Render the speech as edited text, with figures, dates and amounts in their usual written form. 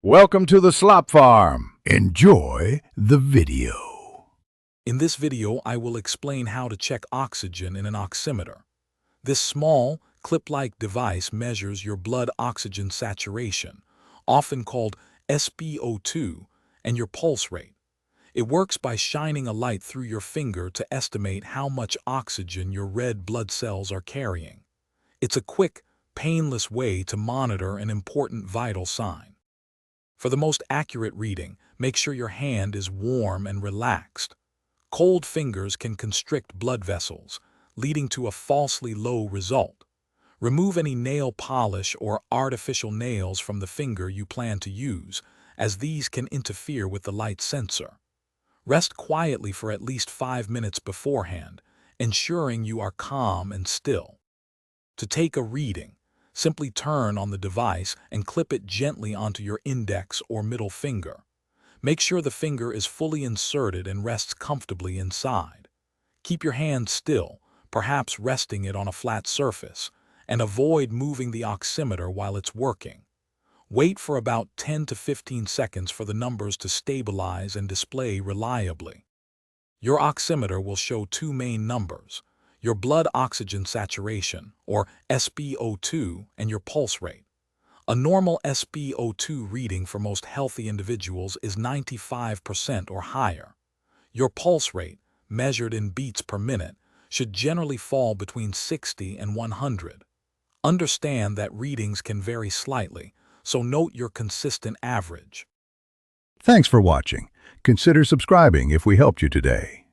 Welcome to the Slop Farm. Enjoy the video. In this video, I will explain how to check oxygen in an oximeter. This small, clip-like device measures your blood oxygen saturation, often called SpO2, and your pulse rate. It works by shining a light through your finger to estimate how much oxygen your red blood cells are carrying. It's a quick, painless way to monitor an important vital sign. For the most accurate reading, make sure your hand is warm and relaxed. Cold fingers can constrict blood vessels, leading to a falsely low result. Remove any nail polish or artificial nails from the finger you plan to use, as these can interfere with the light sensor. Rest quietly for at least 5 minutes beforehand, ensuring you are calm and still. To take a reading, simply turn on the device and clip it gently onto your index or middle finger. Make sure the finger is fully inserted and rests comfortably inside. Keep your hand still, perhaps resting it on a flat surface, and avoid moving the oximeter while it's working. Wait for about 10 to 15 seconds for the numbers to stabilize and display reliably. Your oximeter will show two main numbers: your blood oxygen saturation, or SpO2, and your pulse rate. A normal SpO2 reading for most healthy individuals is 95% or higher. Your pulse rate, measured in beats per minute, should generally fall between 60 and 100. Understand that readings can vary slightly, so note your consistent average. Thanks for watching. Consider subscribing if we helped you today.